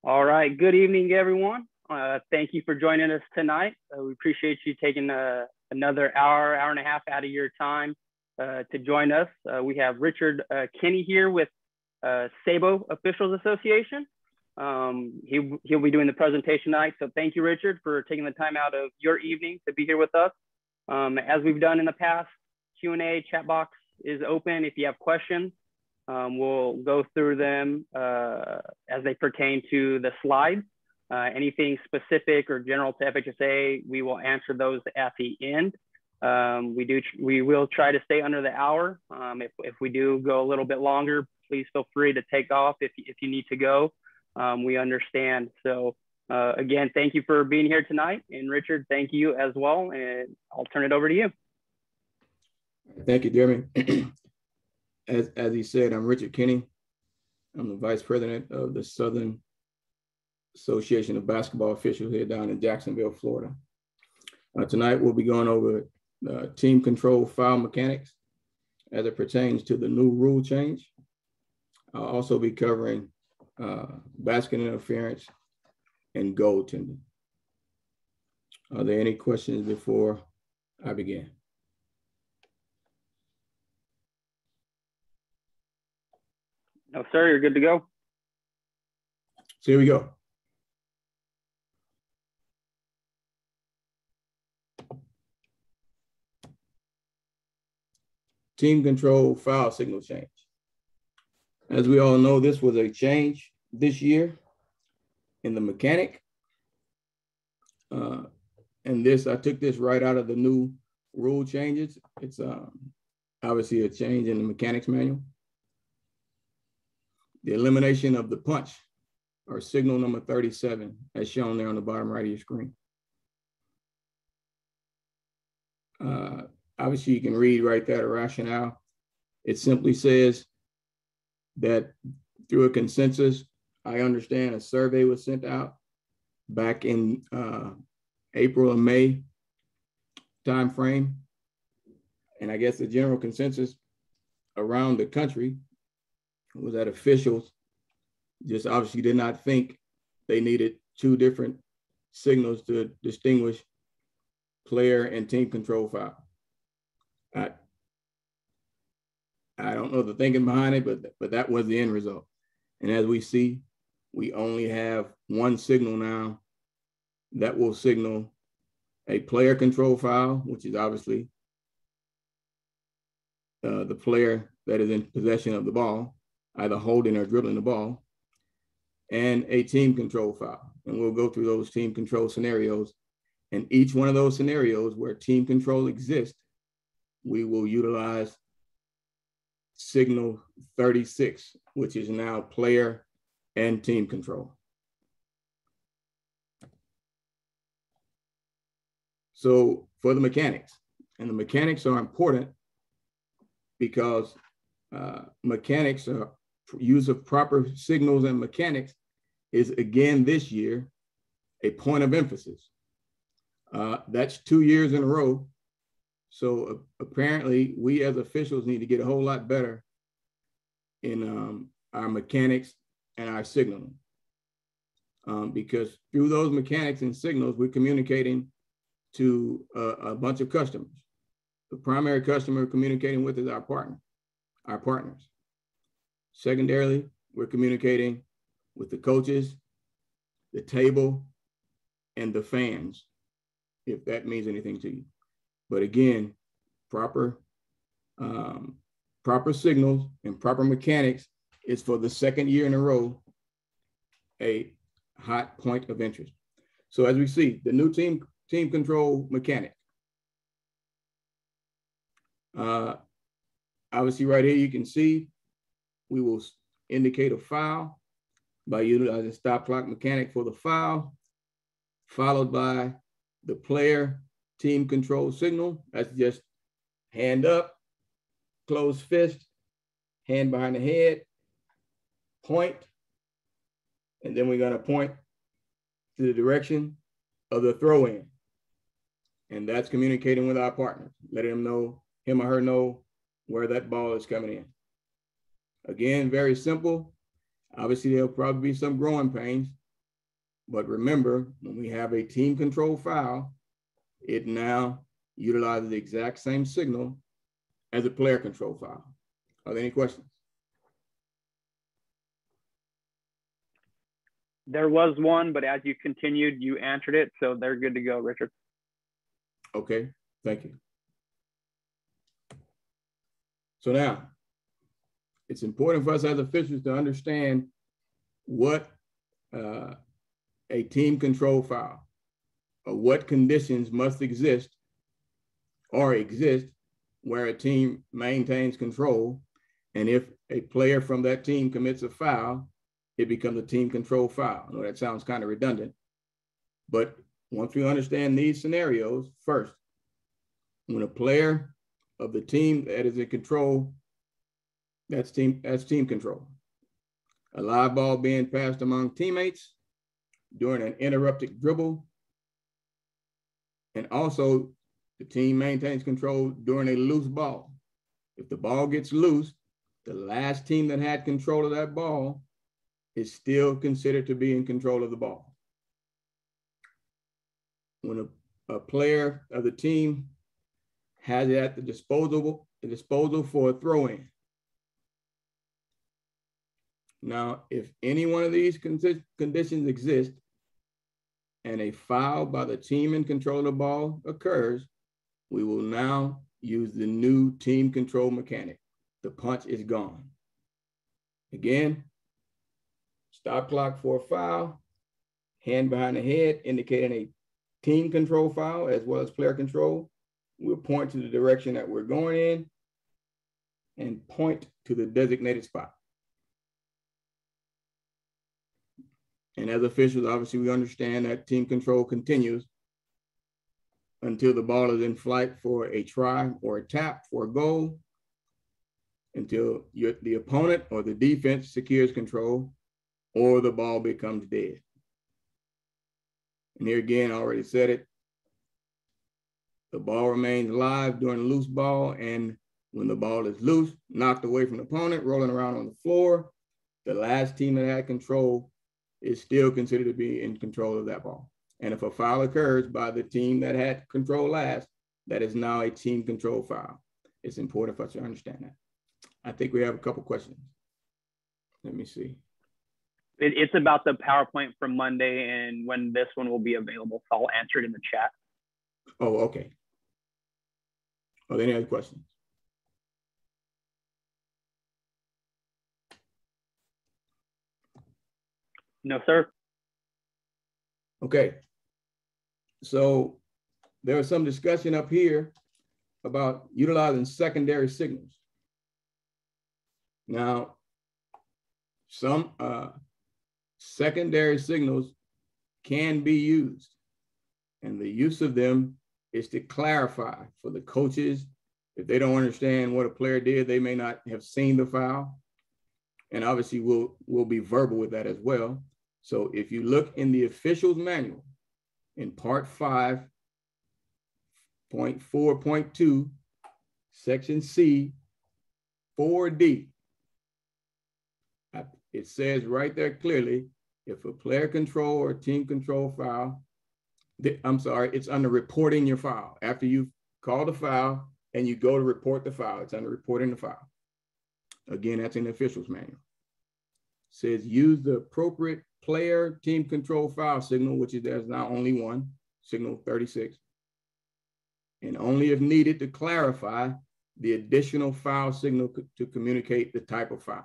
All right. Good evening, everyone. Thank you for joining us tonight. We appreciate you taking another hour and a half out of your time to join us. We have Richard Kinney here with SABO Officials Association. He'll be doing the presentation tonight. So thank you, Richard, for taking the time out of your evening to be here with us. As we've done in the past, Q&A chat box is open. If you have questions, we'll go through them as they pertain to the slides. Anything specific or general to FHSA, we will answer those at the end. We will try to stay under the hour. If we do go a little bit longer, please feel free to take off if you need to go. We understand. So again, thank you for being here tonight. And Richard, thank you as well. And I'll turn it over to you. Thank you, Jeremy. As he said, I'm Richard Kinney. I'm the Vice President of the Southern Association of Basketball Officials here down in Jacksonville, Florida. Tonight, we'll be going over team control foul mechanics as it pertains to the new rule change. I'll also be covering basket interference and goaltending. Are there any questions before I begin? No, sir, you're good to go. So here we go. Team control foul signal change. As we all know, this was a change this year in the mechanic. And I took this right out of the new rule changes. It's obviously a change in the mechanics manual. The elimination of the punch, or signal number 37, as shown there on the bottom right of your screen. Obviously, you can read right there the rationale. It simply says that through a consensus, I understand a survey was sent out back in April and May timeframe. And I guess the general consensus around the country was that officials just obviously did not think they needed two different signals to distinguish player and team control foul. I don't know the thinking behind it, but that was the end result. And as we see, we only have one signal now that will signal a player control foul, which is obviously the player that is in possession of the ball, either holding or dribbling the ball, and a team control foul. And we'll go through those team control scenarios. And each one of those scenarios where team control exists, we will utilize signal 36, which is now player and team control. So for the mechanics, and the mechanics are important because mechanics are use of proper signals and mechanics is again this year a point of emphasis. That's 2 years in a row. So apparently we as officials need to get a whole lot better in our mechanics and our signaling. Because through those mechanics and signals, we're communicating to a bunch of customers. The primary customer we're communicating with is our partners. Secondarily, we're communicating with the coaches, the table, and the fans, if that means anything to you. But again, proper signals and proper mechanics is for the second year in a row a hot point of interest. So as we see, the new team control mechanic. Obviously right here, you can see we will indicate a foul by utilizing stop clock mechanic for the foul, followed by the player team control signal. That's just hand up, closed fist, hand behind the head, point, and then we're gonna point to the direction of the throw in. And that's communicating with our partner, letting him or her know where that ball is coming in. Again, very simple. Obviously, there'll probably be some growing pains But remember, when we have a team control foul, it now utilizes the exact same signal as a player control foul. Are there any questions? There was one, but as you continued, you answered it. So they're good to go, Richard. Okay, thank you. So now, it's important for us as officials to understand what a team control foul, or what conditions must exist or exist where a team maintains control. And if a player from that team commits a foul, it becomes a team control foul. I know that sounds kind of redundant, but once we understand these scenarios, first, when a player of the team that is in control, that's team control. A live ball being passed among teammates during an interrupted dribble, and also the team maintains control during a loose ball. If the ball gets loose, the last team that had control of that ball is still considered to be in control of the ball. When a player of the team has it at the disposal for a throw-in. Now, if any one of these conditions exist and a foul by the team in control of the ball occurs, we will now use the new team control mechanic. The punch is gone. Again, stop clock for a foul, hand behind the head indicating a team control foul as well as player control. We'll point to the direction that we're going in and point to the designated spot. And as officials, obviously, we understand that team control continues until the ball is in flight for a try or a tap for a goal, until the opponent or the defense secures control or the ball becomes dead. And here again, I already said it. The ball remains live during a loose ball, and when the ball is loose, knocked away from the opponent, rolling around on the floor, the last team that had control is still considered to be in control of that ball. And if a foul occurs by the team that had control last, that is now a team control foul. It's important for us to understand that. I think we have a couple questions. Let me see. It's about the PowerPoint from Monday and when this one will be available. So I'll answer it in the chat. Oh, okay. Are there any other questions? No, sir. Okay. So there was some discussion up here about utilizing secondary signals. Now, some secondary signals can be used, and the use of them is to clarify for the coaches. If they don't understand what a player did, they may not have seen the foul. And obviously we'll be verbal with that as well. So if you look in the officials manual in part 5.4.2, section C, 4D, it says right there clearly, if a player control or team control foul, it's under reporting your foul. After you've called a foul and you go to report the foul, it's under reporting the foul. Again, that's in the officials manual. It says use the appropriate player team control foul signal, which is there's now only one, signal 36, and only if needed to clarify the additional foul signal to communicate the type of foul.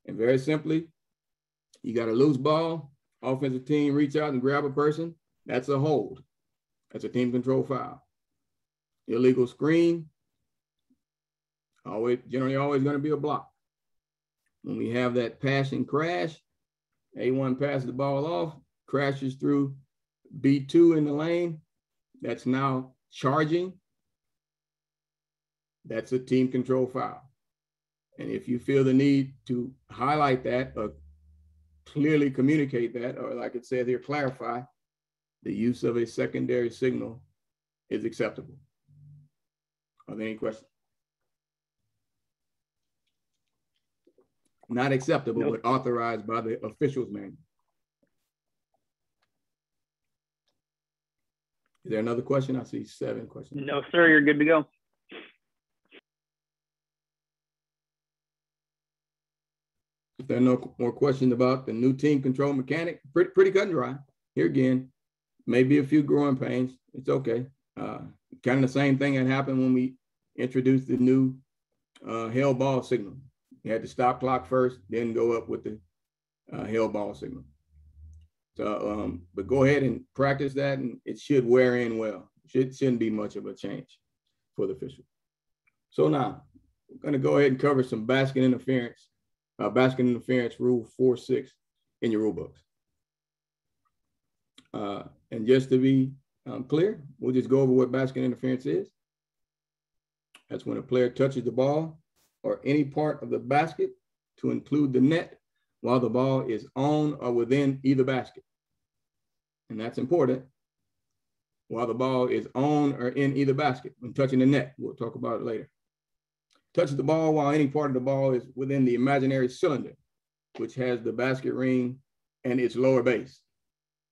And very simply, you got a loose ball, offensive team reach out and grab a person, that's a hold. That's a team control foul. Illegal screen, generally always going to be a block. When we have that passing crash, A1 passes the ball off, crashes through B2 in the lane, that's now charging. That's a team control foul. And if you feel the need to highlight that or clearly communicate that, or like it says here, clarify, the use of a secondary signal is acceptable. Are there any questions? Not acceptable, Nope. but authorized by the officials manual. Is there another question? I see 7 questions. No, sir, you're good to go. If there are no more questions about the new team control mechanic, pretty cut and dry. Here again, maybe a few growing pains. It's okay. Kind of the same thing that happened when we introduced the new held ball signal. You had the stop clock first, then go up with the held ball signal. So, but go ahead and practice that, and it should wear in well. Shouldn't be much of a change for the official. So now, we're going to go ahead and cover some basket interference rule 4.6 in your rule books. And just to be clear, we'll just go over what basket interference is. That's when a player touches the ball or any part of the basket to include the net while the ball is on or within either basket. And that's important. While the ball is on or in either basket when touching the net. We'll talk about it later. Touches the ball while any part of the ball is within the imaginary cylinder, which has the basket ring and its lower base.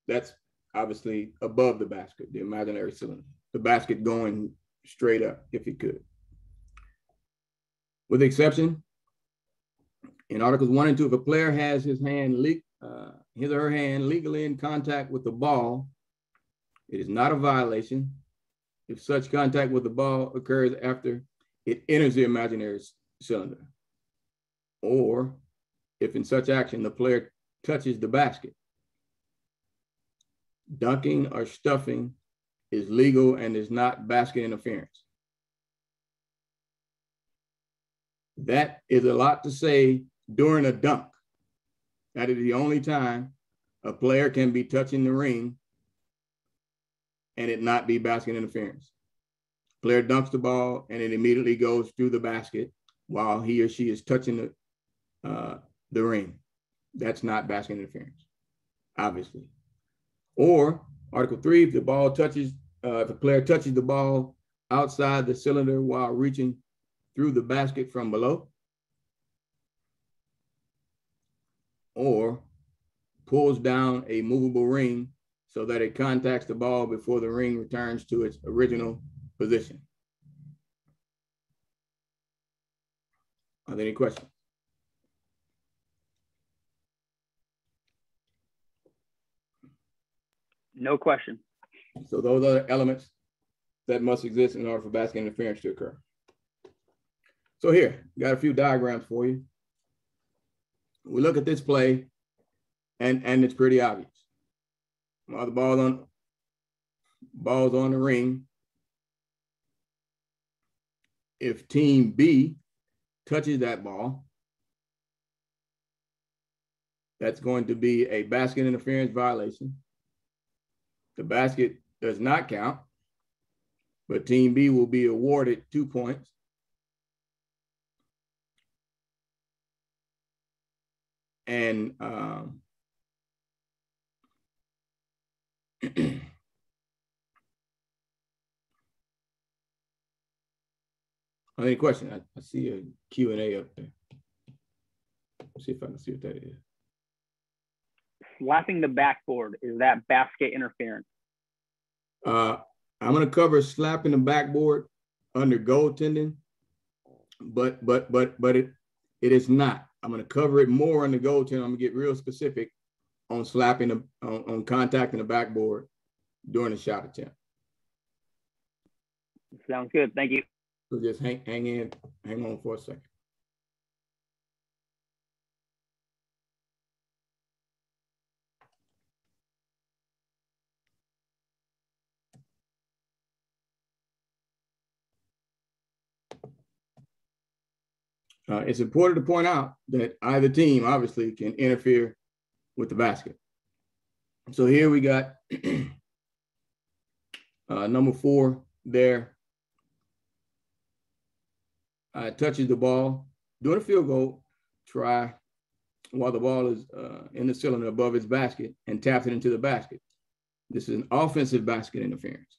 That's obviously above the basket, the imaginary cylinder. The basket going straight up if it could. With the exception, in Articles 1 and 2, if a player has his or her hand legally in contact with the ball, it is not a violation if such contact with the ball occurs after it enters the imaginary cylinder, or if in such action the player touches the basket. Dunking or stuffing is legal and is not basket interference. That is a lot to say during a dunk. That is the only time a player can be touching the ring and it not be basket interference. Player dunks the ball and it immediately goes through the basket while he or she is touching the ring. That's not basket interference, obviously. Or Article 3, if the player touches the ball outside the cylinder while reaching through the basket from below, or pulls down a movable ring so that it contacts the ball before the ring returns to its original position. Are there any questions? No question. So those are the elements that must exist in order for basket interference to occur. So here, got a few diagrams for you. We look at this play, and it's pretty obvious. While the ball's on the ring, if team B touches that ball, that's going to be a basket interference violation. The basket does not count, but team B will be awarded 2 points. And any question? I see a Q&A up there. Let's see if I can see what that is. Slapping the backboard, is that basket interference? I'm going to cover slapping the backboard under goaltending, but it is not. I'm going to cover it more under goaltending. I'm going to get real specific on slapping on contacting the backboard during a shot attempt. Sounds good. Thank you. So just hang on for a second. It's important to point out that either team obviously can interfere with the basket. So here we got number 4 there. Touches the ball, doing a field goal try while the ball is in the cylinder above its basket and taps it into the basket. This is an offensive basket interference.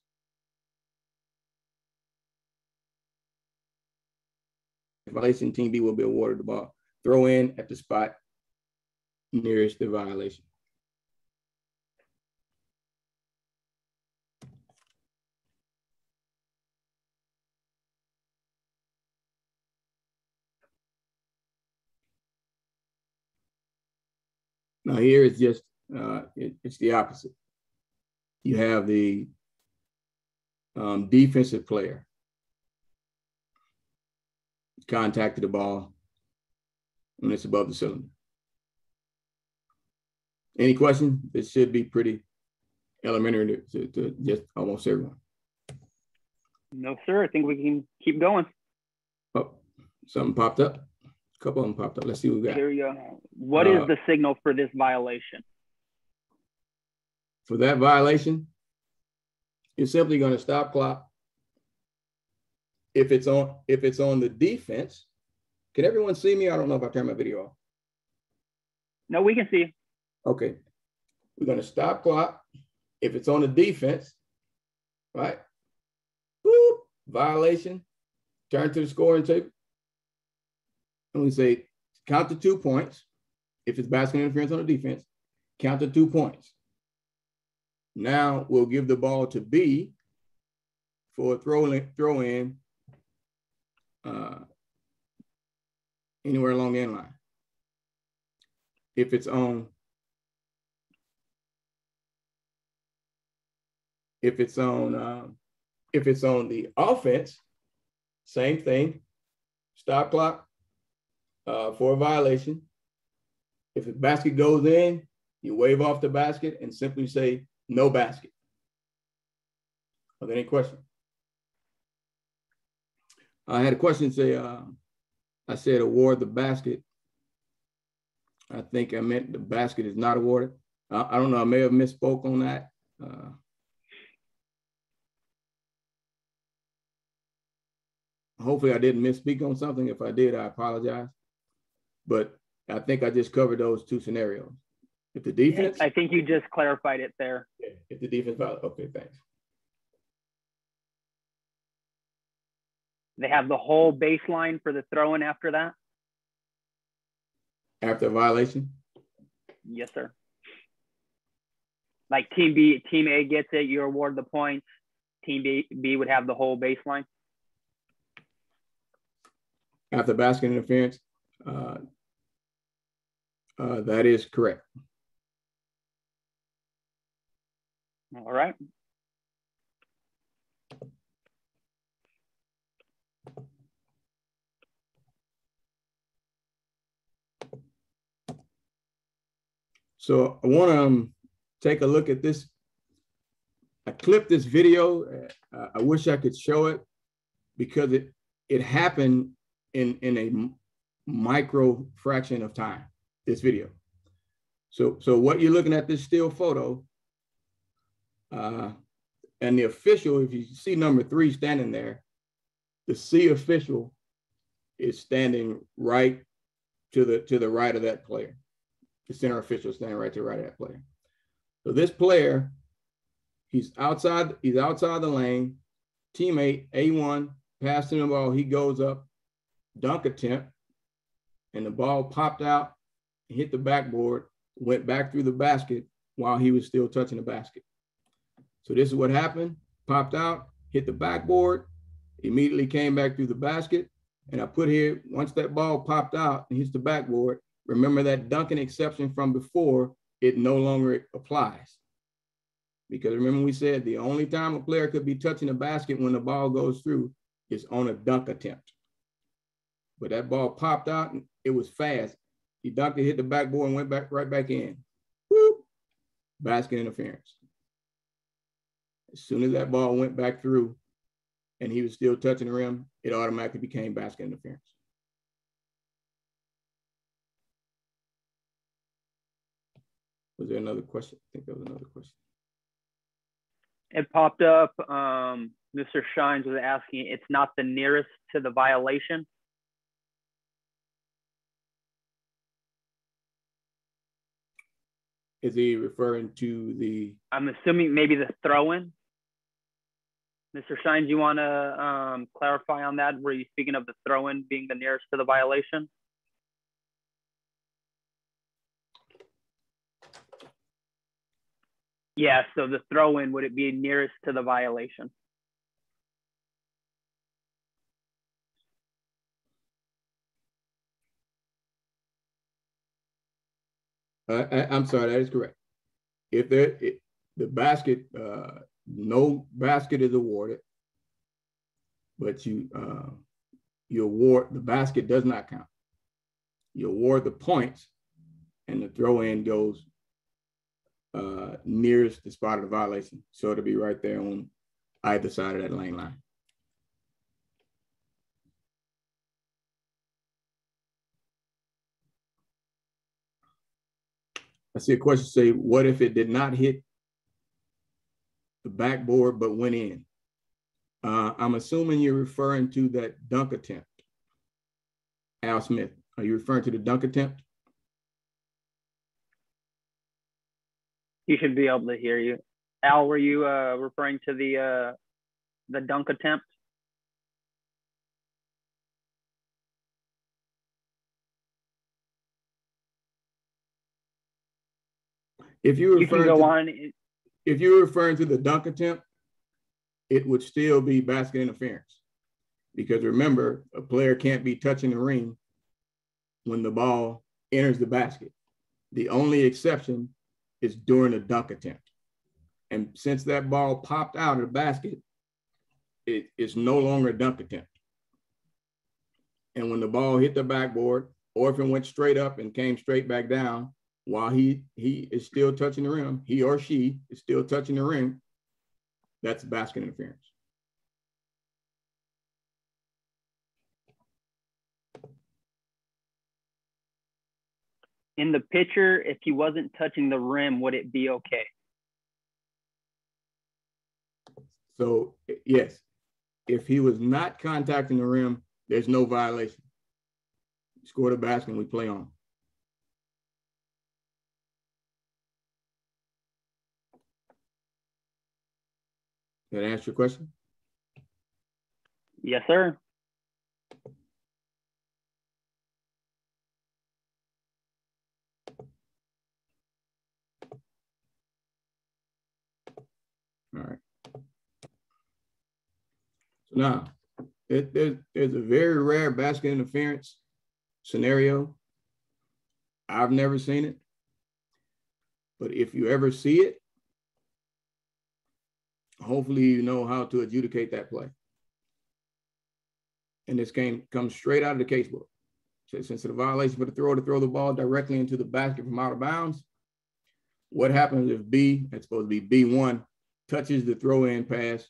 Violation, team B will be awarded the ball throw in at the spot nearest the violation. Now here it's just, it's the opposite. You have the defensive player contacted the ball when it's above the cylinder. Any question? This should be pretty elementary to just almost everyone. No, sir. I think we can keep going. Oh, something popped up. A couple of them popped up. Let's see what we got. Here we go. What is the signal for this violation? For that violation, you're simply going to stop clock. If it's on the defense, can everyone see me? I don't know if I turned my video off. No, we can see you. Okay. We're going to stop clock. If it's on the defense, right? Boop, violation. Turn to the scoring table. And we say, count to 2 points. If it's basket interference on the defense, count to 2 points. Now we'll give the ball to B for a throw in anywhere along the end line. If it's on the offense, same thing. Stop clock for a violation. If the basket goes in, you wave off the basket and simply say no basket. Are there any questions? I had a question say, I said award the basket. I think I meant the basket is not awarded. I don't know, I may have misspoke on that. Hopefully I didn't misspeak on something. If I did, I apologize. But I think I just covered those two scenarios. If the defense. I think you just clarified it there. Yeah, if the defense, okay, thanks. They have the whole baseline for the throw-in after that? After a violation? Yes, sir. Like team A gets it, you award the points. Team B would have the whole baseline. After basket interference, that is correct. All right. So I want to take a look at this. I clipped this video. I wish I could show it because it happened in a micro fraction of time, this video. So what you're looking at, this still photo, and the official, if you see number 3 standing there, the C official is standing right to the right of that player. The center official is standing right to the right of that player. So this player, he's outside the lane. Teammate A1 passing the ball. He goes up, dunk attempt, and the ball popped out, hit the backboard, went back through the basket while he was still touching the basket. So this is what happened. Popped out, hit the backboard, immediately came back through the basket. And I put here, once that ball popped out and hits the backboard, remember that dunking exception from before, it no longer applies. Because remember we said the only time a player could be touching the basket when the ball goes through is on a dunk attempt. But that ball popped out and it was fast. He dunked it, hit the backboard and went right back in. Whoop, basket interference. As soon as that ball went back through and he was still touching the rim, it automatically became basket interference. Was there another question? I think there was another question. It popped up. Mr. Shines was asking, it's not the nearest to the violation. Is he referring to the? I'm assuming maybe the throw-in. Mr. Shines, you want to clarify on that? Were you speaking of the throw-in being the nearest to the violation? Yeah, so the throw-in, would it be nearest to the violation? I'm sorry, that is correct. If the basket, no basket is awarded, but you award, the basket does not count. You award the points, and the throw-in goes nearest the spot of the violation. So it'll be right there on either side of that lane line. I see a question say, what if it did not hit the backboard but went in? I'm assuming you're referring to that dunk attempt. Al Smith, are you referring to the dunk attempt? He should be able to hear you. Al, were you referring to the dunk attempt? If you're you can go on. If you're referring to the dunk attempt, it would still be basket interference. Because remember, a player can't be touching the ring when the ball enters the basket. The only exception is during a dunk attempt. And since that ball popped out of the basket, it's no longer a dunk attempt. And when the ball hit the backboard, or if it went straight up and came straight back down, while he is still touching the rim, he or she is still touching the rim, that's basket interference. In the picture, if he wasn't touching the rim, would it be okay? So yes, if he was not contacting the rim, there's no violation. Score the basket and we play on. Did that answer your question? Yes, sir. All right. So now, there's a very rare basket interference scenario. I've never seen it. But if you ever see it, hopefully you know how to adjudicate that play. And this game comes straight out of the casebook. So since it's a violation for the thrower to throw the ball directly into the basket from out of bounds, what happens if B, that's supposed to be B1, touches the throw-in pass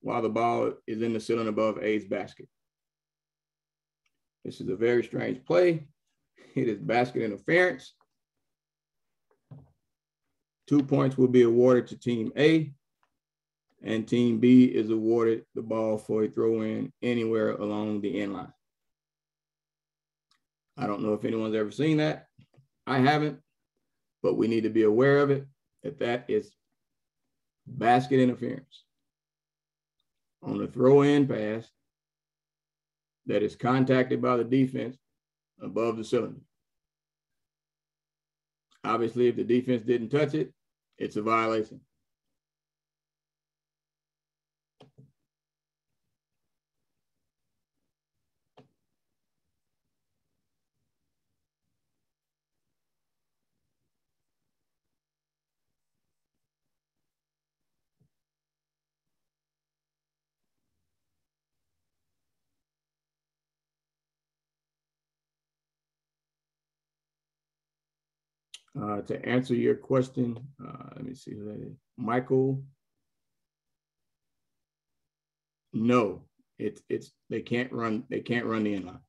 while the ball is in the ceiling above A's basket? This is a very strange play. It is basket interference. 2 points will be awarded to team A, and team B is awarded the ball for a throw-in anywhere along the end line. I don't know if anyone's ever seen that. I haven't, but we need to be aware of it, that is basket interference on the throw-in pass that is contacted by the defense above the cylinder. Obviously, if the defense didn't touch it, it's a violation. To answer your question, let me see who that is. Michael. No, it's they can't run the inline.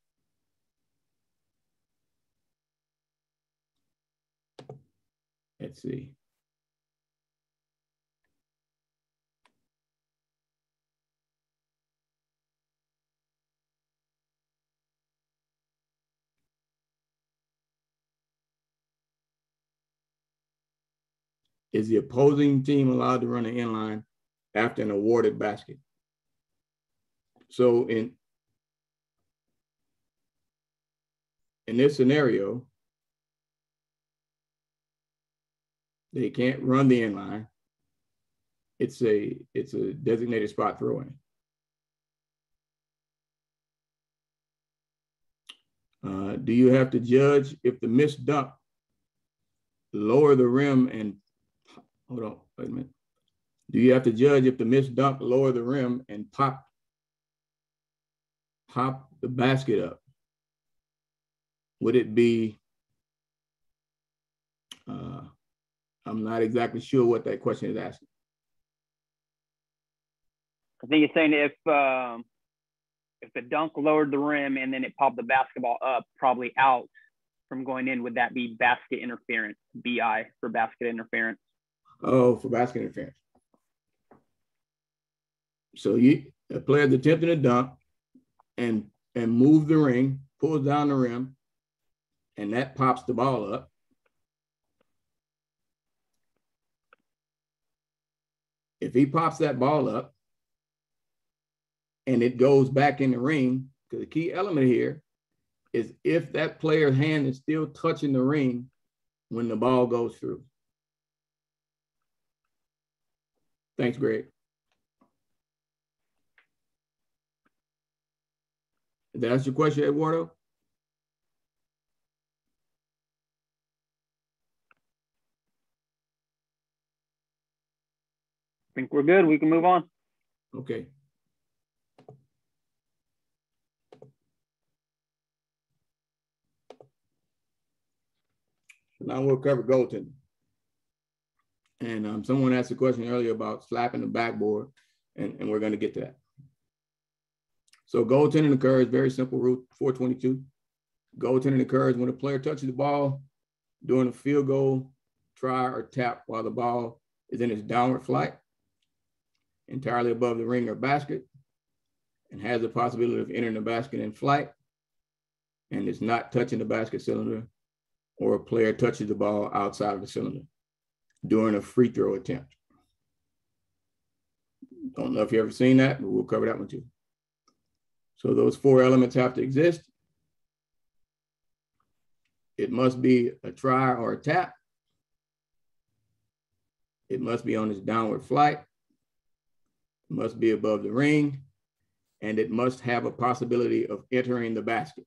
Let's see. Is the opposing team allowed to run the inline after an awarded basket? So in this scenario, They can't run the inline. It's a designated spot throw-in. Do you have to judge if the missed dunk lower the rim and hold on, wait a minute. Do you have to judge if the missed dunk lower the rim and pop the basket up? Would it be, I'm not exactly sure what that question is asking. I think it's saying if the dunk lowered the rim and then it popped the basketball up, probably out from going in, would that be basket interference? BI for basket interference. Oh, for basket interference. So a player's attempting to dunk and move the ring, pulls down the rim, and that pops the ball up. If he pops that ball up and it goes back in the ring, because the key element here is if that player's hand is still touching the ring when the ball goes through. Thanks, Greg. Did that answer your question, Eduardo? I think we're good. We can move on. Okay. Now we'll cover goaltending. And someone asked a question earlier about slapping the backboard, and we're going to get to that. So goaltending occurs, very simple rule, 422. Goaltending occurs when a player touches the ball during a field goal, try, or tap while the ball is in its downward flight, entirely above the ring or basket, and has the possibility of entering the basket in flight, and is not touching the basket cylinder, or a player touches the ball outside of the cylinder during a free throw attempt. Don't know if you've ever seen that, but we'll cover that one too. So those four elements have to exist. It must be a try or a tap. It must be on its downward flight. It must be above the ring. And it must have a possibility of entering the basket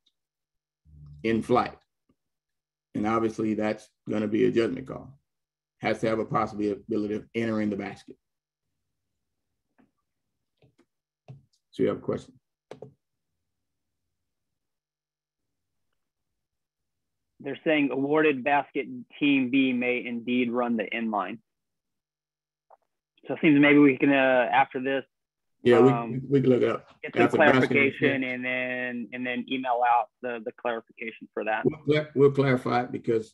in flight. And obviously that's going to be a judgment call. Has to have a possibility of entering the basket. So you have a question? They're saying awarded basket team B may indeed run the inline. So it seems maybe we can, after this, yeah, we can look it up. Get some clarification and then email out the clarification for that. We'll clarify it because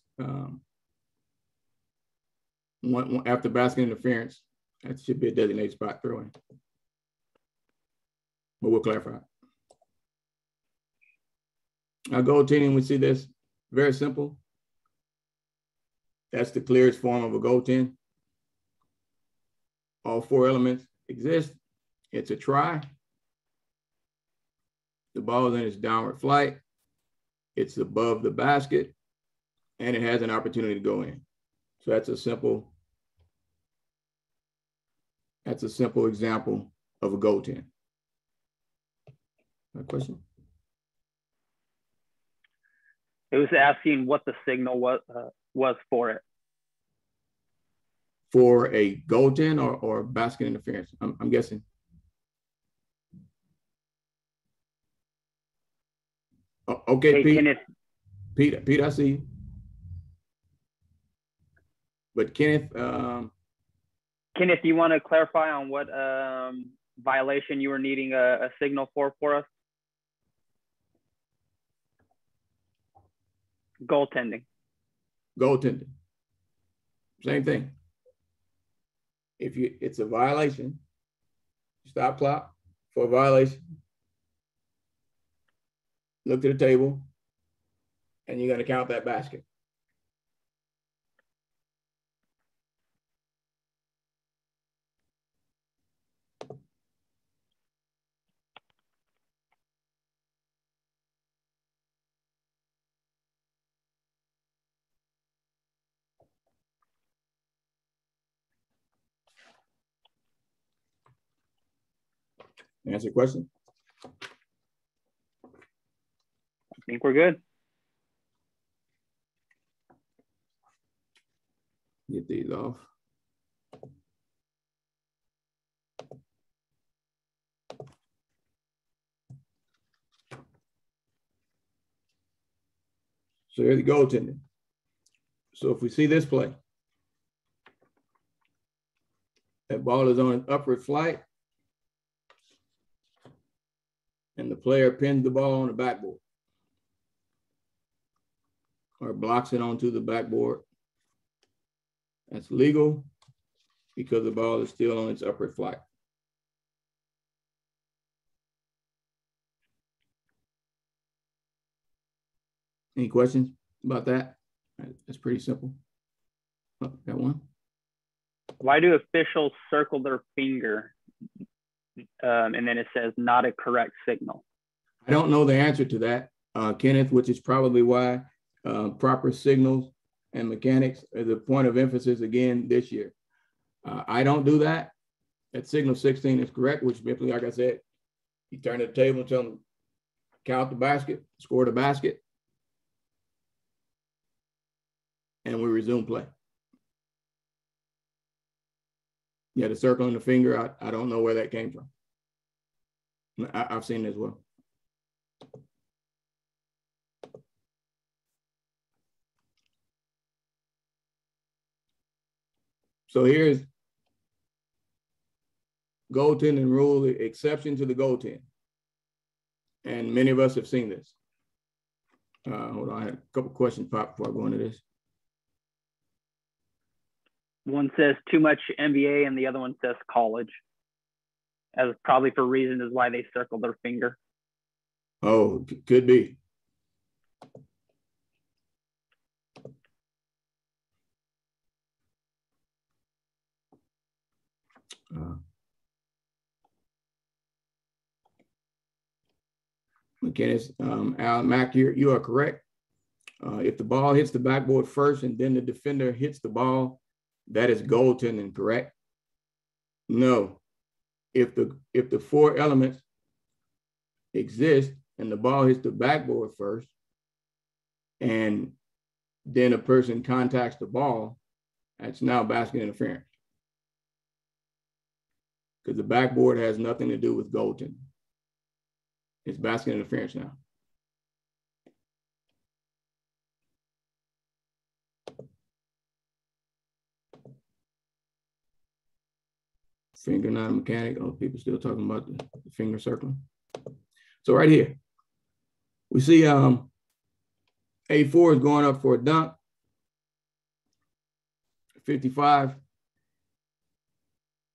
after basket interference, that should be a designated spot throwing. But we'll clarify it. Our goaltending, we see this very simple. That's the clearest form of a goaltend. All four elements exist. It's a try. The ball is in its downward flight. It's above the basket, and it has an opportunity to go in. So that's a simple example of a goaltend. A question? It was asking what the signal was for it. For a goaltend or basket interference, I'm guessing. Okay, hey, Pete. Pete, I see you. But Kenneth, Kenneth, do you want to clarify on what violation you were needing a signal for us? Goaltending. Same thing. If it's a violation, stop clock for a violation. Look to the table, and you're going to count that basket. Answer question? I think we're good. Get these off. So here's the goaltending. So if we see this play, that ball is on an upward flight, and the player pins the ball on the backboard or blocks it onto the backboard. That's legal because the ball is still on its upward flight. Any questions about that? That's pretty simple. Oh, got one? Why do officials circle their finger and then it says not a correct signal? I don't know the answer to that, Kenneth, which is probably why proper signals and mechanics is a point of emphasis again this year. I don't do that. That signal 16 is correct, which simply, like I said, you turn to the table and tell them, count the basket, score the basket, and we resume play. Yeah, the circle on the finger, I don't know where that came from. I've seen it as well. So here's goaltending rule, the exception to the goaltend. And many of us have seen this. Hold on, I had a couple questions pop before I go into this. One says too much NBA and the other one says college. As probably for reasons is why they circle their finger. Oh, could be. McKinnis, Alan Mack, you are correct. If the ball hits the backboard first and then the defender hits the ball, that is goaltending, correct? No. If the four elements exist and the ball hits the backboard first and then a person contacts the ball, that's now basket interference. Because the backboard has nothing to do with goaltending. It's basket interference now. Finger not a mechanic. Oh, people still talking about the finger circling. So right here, we see A4 is going up for a dunk. 55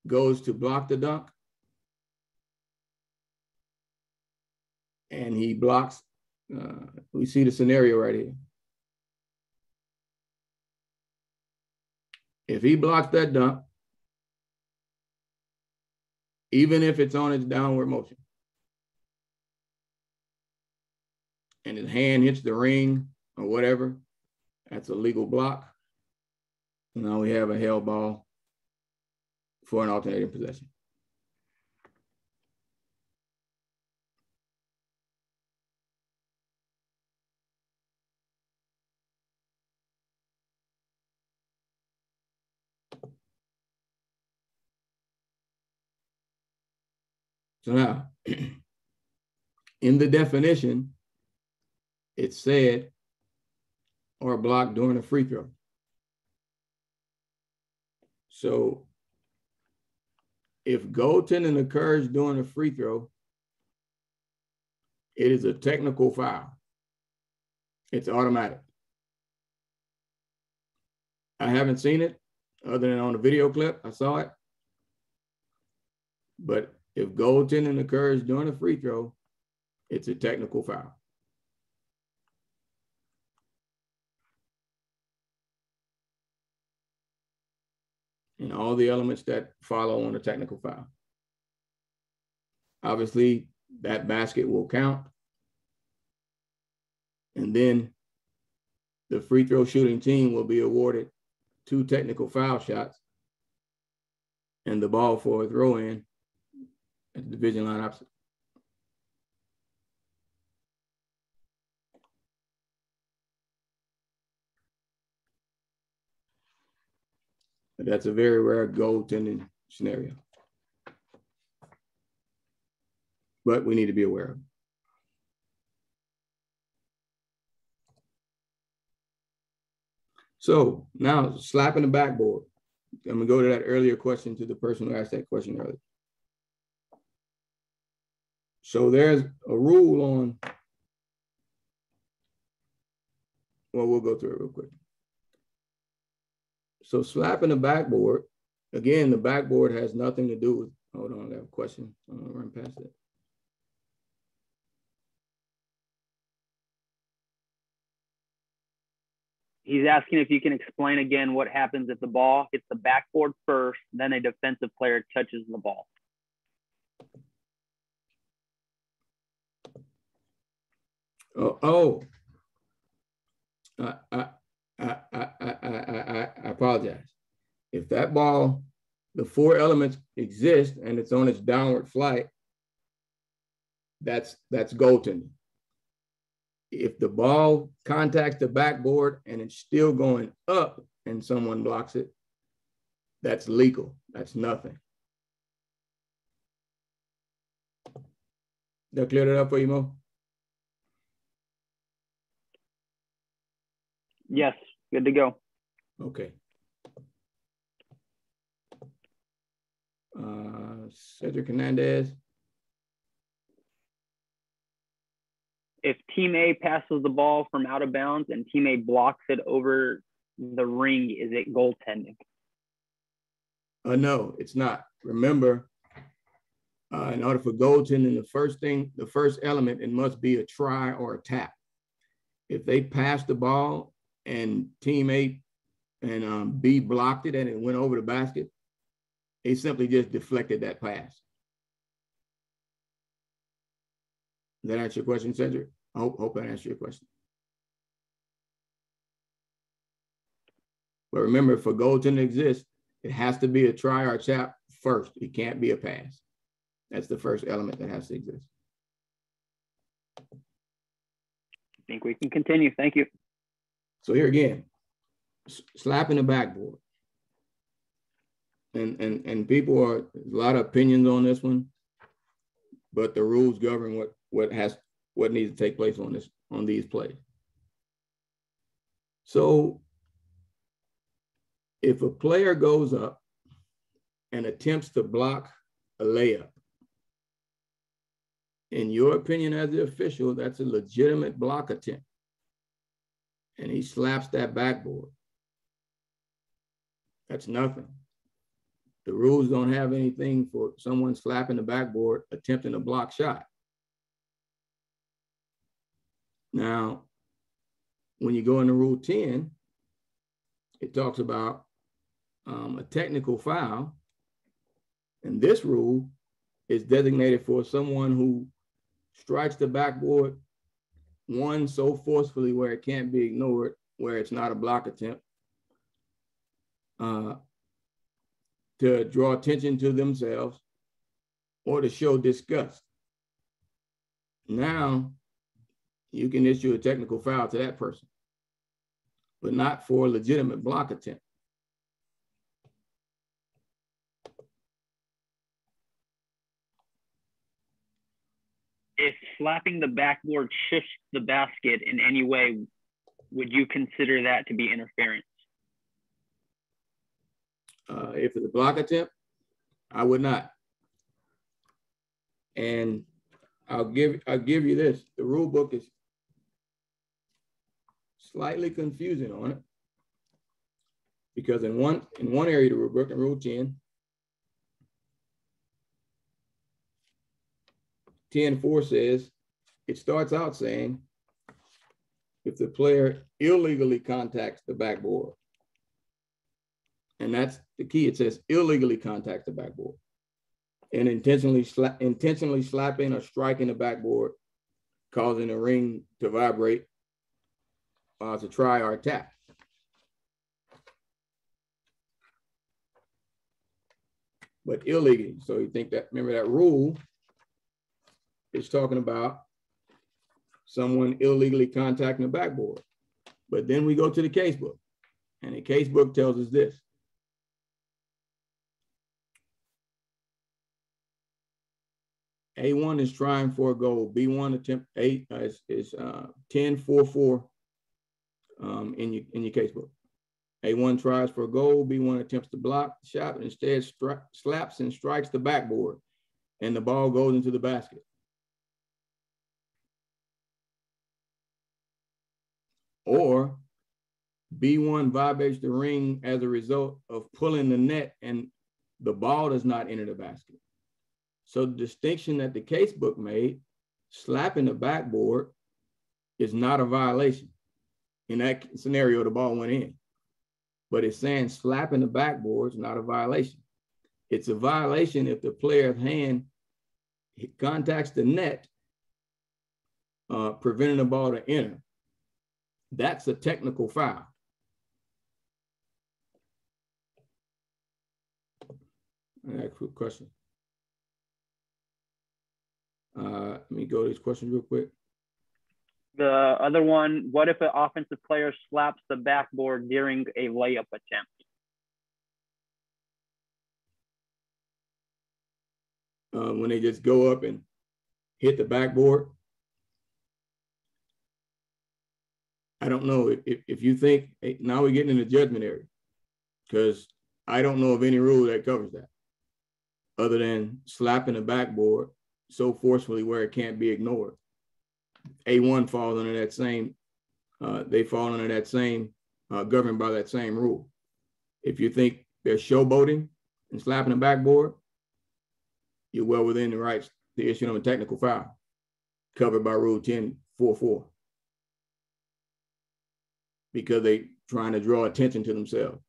goes to block the dunk. And he blocks. We see the scenario right here. If he blocks that dunk, even if it's on its downward motion, and his hand hits the ring or whatever, that's a legal block. Now we have a held ball for an alternating possession. So now, in the definition, it said, or blocked during a free throw. So if goaltending occurs during a free throw, it is a technical foul. It's automatic. I haven't seen it other than on the video clip. I saw it. But if goaltending occurs during a free throw, it's a technical foul. And all the elements that follow on a technical foul. Obviously, that basket will count. And then the free throw shooting team will be awarded 2 technical foul shots and the ball for a throw in at the division line opposite. But that's a very rare goaltending scenario. But we need to be aware of it. So now slapping the backboard. I'm gonna go to that earlier question to the person who asked that question earlier. So there's a rule on, well, we'll go through it real quick. So slapping the backboard, again, the backboard has nothing to do with, hold on, I have a question. I'm gonna run past it. He's asking if you can explain again what happens if the ball hits the backboard first, then a defensive player touches the ball. I apologize. If that ball, the four elements exist and it's on its downward flight, that's goaltending. If the ball contacts the backboard and it's still going up and someone blocks it, that's legal. That's nothing. That cleared it up for you, Mo? Yes, good to go. Okay. Cedric Hernandez. If team A passes the ball from out of bounds and team A blocks it over the ring, is it goaltending? No, it's not. Remember, in order for goaltending, the first element, it must be a try or a tap. If they pass the ball and team A and B blocked it and it went over the basket, they simply just deflected that pass. Does that answer your question, Cedric? I hope that answered your question. But remember, for goaltending to exist, it has to be a try or a tap first. It can't be a pass. That's the first element that has to exist. I think we can continue. Thank you. So here again, slapping the backboard. And people are, a lot of opinions on this one, but the rules govern what needs to take place on these plays. So if a player goes up and attempts to block a layup, in your opinion as the official, that's a legitimate block attempt, and he slaps that backboard, that's nothing. The rules don't have anything for someone slapping the backboard attempting a block shot. Now, when you go into Rule 10, it talks about a technical foul, and this rule is designated for someone who strikes the backboard, one, so forcefully where it can't be ignored, where it's not a block attempt, to draw attention to themselves or to show disgust. Now, you can issue a technical foul to that person, but not for a legitimate block attempt. If slapping the backboard shifts the basket in any way, would you consider that to be interference? If it's a block attempt, I would not. And I'll give you this. The rule book is slightly confusing on it, because in one area of the rule book, in Rule 10.4 says, it starts out saying, if the player illegally contacts the backboard, and that's the key, it says illegally contacts the backboard, and intentionally slapping or striking the backboard, causing the ring to vibrate, to try or tap. but illegally. So you think that, remember that rule is talking about someone illegally contacting the backboard. But then we go to the casebook, and the casebook tells us this. A1 is trying for a goal. B1 attempt is 10-4-4 in your casebook. A1 tries for a goal. B1 attempts to block the shot, but instead slaps and strikes the backboard, and the ball goes into the basket. Or B1 vibrates the ring as a result of pulling the net, and the ball does not enter the basket. So the distinction that the casebook made, slapping the backboard is not a violation. In that scenario, the ball went in. But it's saying slapping the backboard is not a violation. It's a violation if the player's hand contacts the net, preventing the ball to enter. That's a technical foul. I got a quick question. Let me go to these questions real quick. The other one, what if an offensive player slaps the backboard during a layup attempt? When they just go up and hit the backboard. I don't know if you think, now we're getting in the judgment area, because I don't know of any rule that covers that other than slapping the backboard so forcefully where it can't be ignored. A1 falls under that same, they fall under that same, governed by that same rule. If you think they're showboating and slapping the backboard, you're well within the rights to issue them a technical foul covered by Rule 10-4-4, because they trying to draw attention to themselves.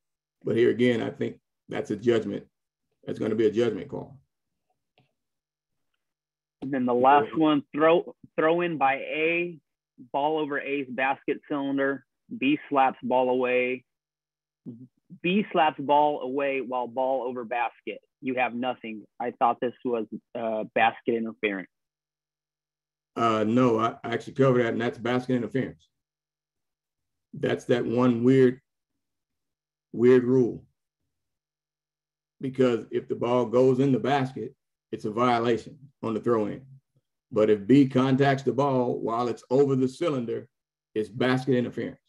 But here again, I think that's a judgment. That's going to be a judgment call. And then the last one, throw in by A, ball over A's basket cylinder. B slaps ball away. B slaps ball away while ball over basket. You have nothing. I thought this was basket interference. No, I actually covered that, and that's basket interference. That's that one weird rule. Because if the ball goes in the basket, it's a violation on the throw-in. But if B contacts the ball while it's over the cylinder, it's basket interference.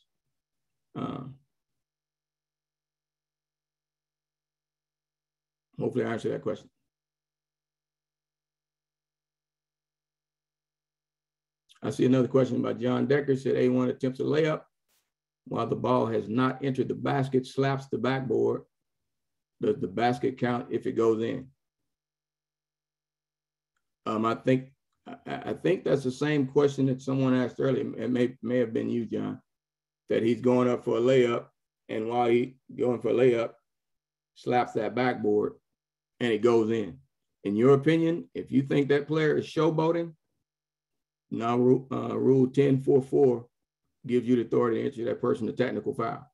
Hopefully I answered that question. I see another question by John Decker. Said A1 attempts a layup while the ball has not entered the basket, slaps the backboard. Does the basket count if it goes in? I think that's the same question that someone asked earlier. It may have been you, John, that he's going up for a layup, and while he's going for a layup, slaps that backboard and it goes in. In your opinion, if you think that player is showboating, now Rule 10-4-4 gives you the authority to issue that person a technical foul.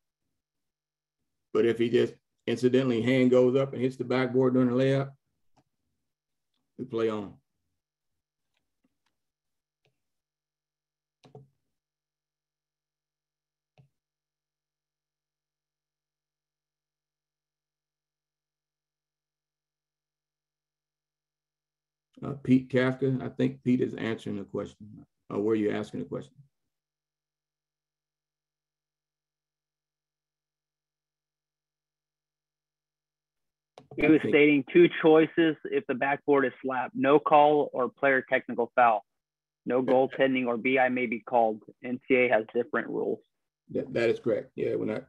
But if he just incidentally hand goes up and hits the backboard during the layup, we play on. Pete Kafka, I think Pete is answering the question. Were you asking the question? He was stating two choices if the backboard is slapped: no call or player technical foul. No goaltending or BI may be called. NCAA has different rules. That is correct. Yeah, when I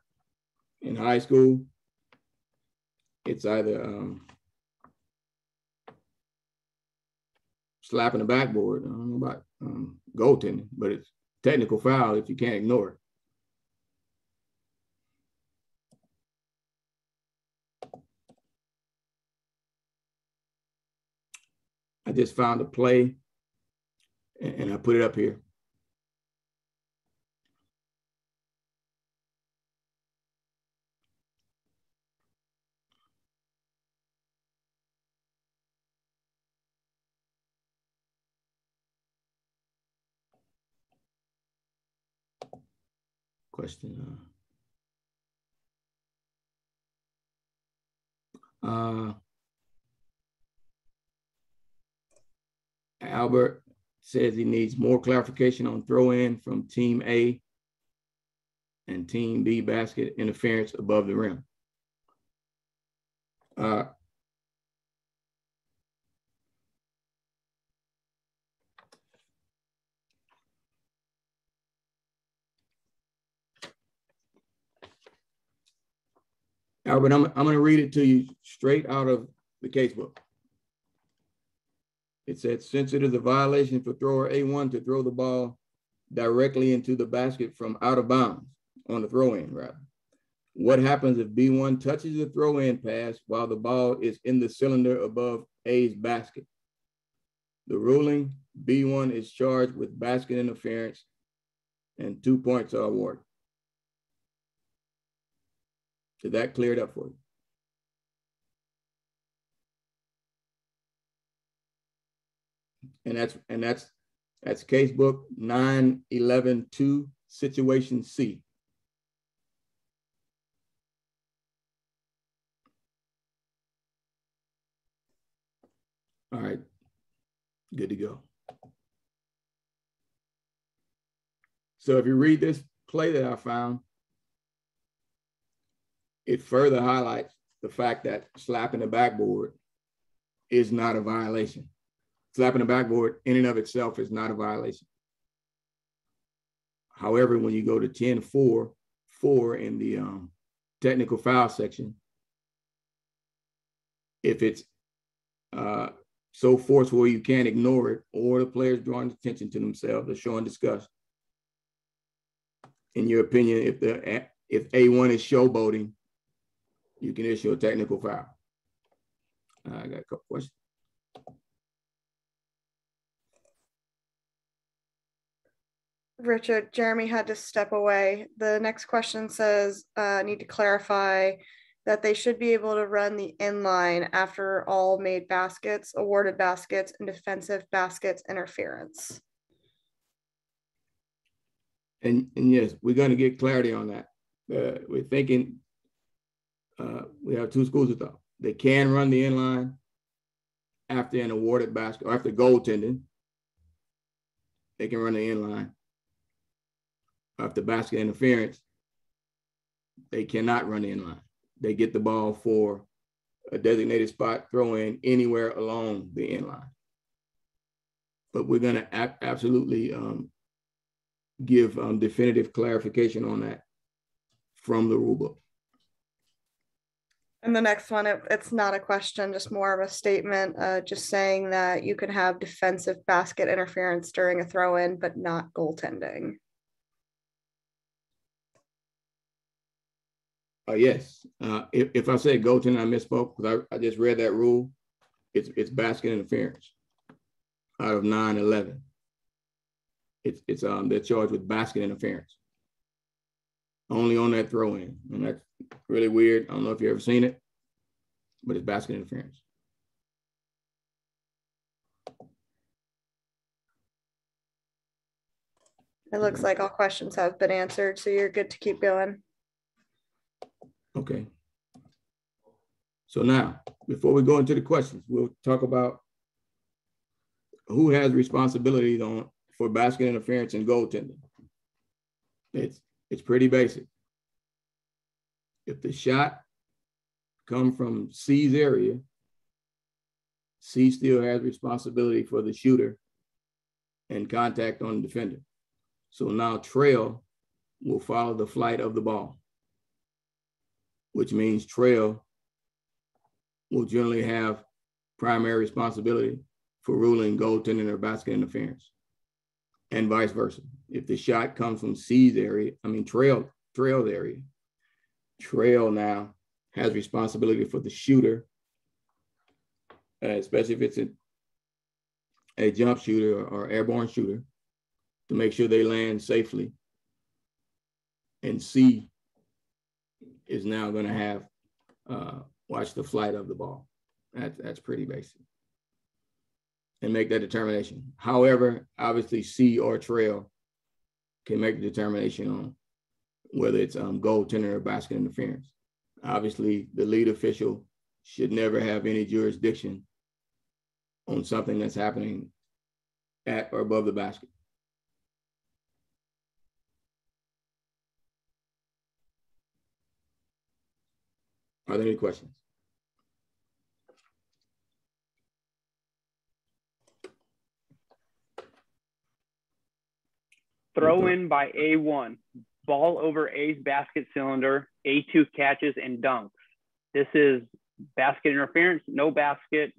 in high school, it's either slapping the backboard. I don't know about goaltending, but it's technical foul if you can't ignore it. I just found a play and I put it up here. question. Albert says he needs more clarification on throw-in from Team A and Team B basket interference above the rim. Albert, I'm going to read it to you straight out of the casebook. It said, since it is a violation for thrower A1 to throw the ball directly into the basket from out of bounds, on the throw-in rather, what happens if B1 touches the throw-in pass while the ball is in the cylinder above A's basket? The ruling, B1 is charged with basket interference and 2 points are awarded. Did that clear it up for you? And that's casebook 911-2, situation C. All right, good to go. So if you read this play that I found, it further highlights the fact that slapping the backboard is not a violation. Slapping the backboard in and of itself is not a violation. However, when you go to 10-4 in the technical foul section, if it's so forceful you can't ignore it, or the players drawing attention to themselves or showing disgust, in your opinion, if A1 is showboating, you can issue a technical foul. I got a couple questions. Richard, Jeremy had to step away. The next question says, need to clarify that they should be able to run the inline after all made baskets, awarded baskets, and defensive baskets interference. And yes, we're going to get clarity on that. We're thinking we have two schools of thought. They can run the inline after an awarded basket, or after goaltending. They can run the inline. After basket interference, they cannot run the inline. They get the ball for a designated spot, throw in anywhere along the inline. But we're going to absolutely give definitive clarification on that from the rule book. And the next one, it's not a question, just more of a statement, just saying that you can have defensive basket interference during a throw-in, but not goaltending. Yes. If I say goaltending, I misspoke because I just read that rule. It's basket interference out of 911. They're charged with basket interference only on that throw-in, and that's really weird. I don't know if you've ever seen it, but it's basket interference. It looks like all questions have been answered, so you're good to keep going. Okay. So now, before we go into the questions, we'll talk about who has responsibilities for basket interference and goaltending. It's pretty basic. If the shot comes from C's area, C still has responsibility for the shooter and contact on the defender. So now trail will follow the flight of the ball, which means trail will generally have primary responsibility for ruling goaltending or basket interference, and vice versa. If the shot comes from C's area, trail's area, trail now has responsibility for the shooter, especially if it's a jump shooter or airborne shooter, to make sure they land safely. And C is now going to have watch the flight of the ball. That's pretty basic. And make that determination. However, obviously C or trail can make the determination on whether it's goaltending or basket interference. Obviously, the lead official should never have any jurisdiction on something that's happening at or above the basket. Are there any questions? Throw in by A1, ball over A's basket cylinder, A2 catches and dunks. This is basket interference, no basket.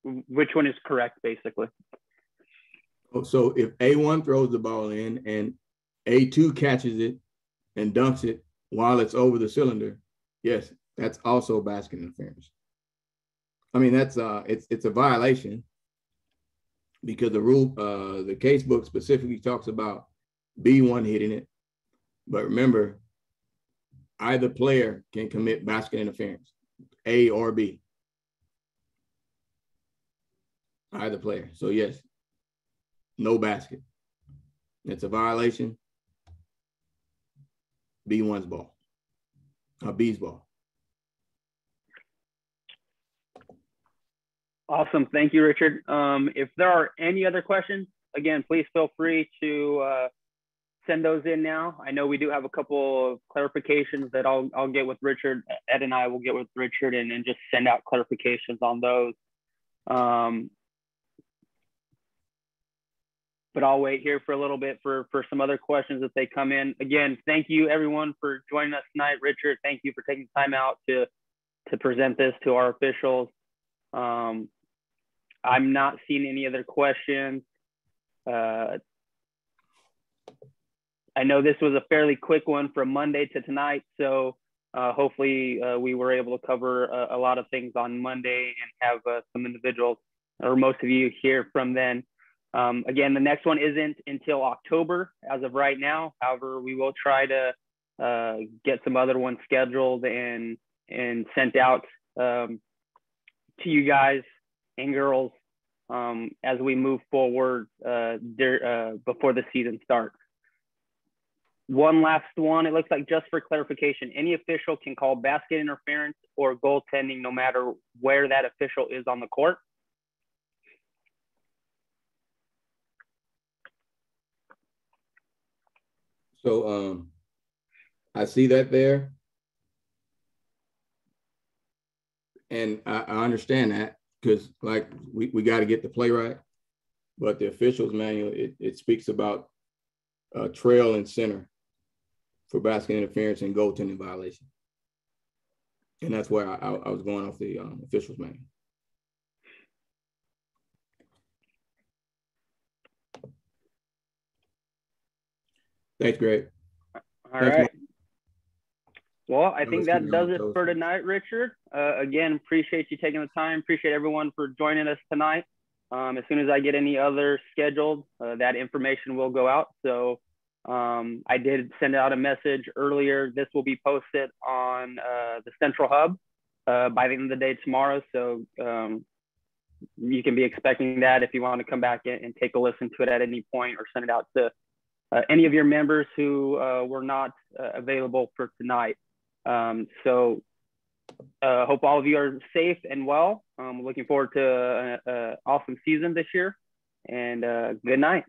Which one is correct, basically? So if A1 throws the ball in and A2 catches it and dunks it while it's over the cylinder, yes, that's also basket interference. I mean, that's it's a violation because the rule, the case book specifically talks about B1 hitting it. But remember, either player can commit basket interference, A or B. Either player. So yes, no basket. It's a violation. B1's ball. B's ball. Awesome. Thank you, Richard. If there are any other questions, again, please feel free to send those in now. I know we do have a couple of clarifications that I'll get with Richard. Ed and I will get with Richard and just send out clarifications on those. But I'll wait here for a little bit for some other questions if they come in. Again, thank you everyone for joining us tonight. Richard, thank you for taking time out to present this to our officials. I'm not seeing any other questions. I know this was a fairly quick one from Monday to tonight, so hopefully we were able to cover a lot of things on Monday and have some individuals or most of you hear from then. Again, the next one isn't until October as of right now. However, we will try to get some other ones scheduled and sent out to you guys and girls as we move forward before the season starts. One last one, it looks like just for clarification, any official can call basket interference or goaltending no matter where that official is on the court. So I see that there. And I understand that because like we got to get the play right. But the officials manual, it speaks about trail and center for basket interference and goaltending violation. And that's where I was going off the officials manual. Thanks, Greg. All right. Well, I think that does it for tonight, Richard. Again, appreciate you taking the time. Appreciate everyone for joining us tonight. As soon as I get any other scheduled, that information will go out. So I did send out a message earlier. This will be posted on the Central Hub by the end of the day tomorrow. So you can be expecting that if you want to come back and take a listen to it at any point or send it out to any of your members who were not available for tonight. So hope all of you are safe and well. Looking forward to an awesome season this year, and good night.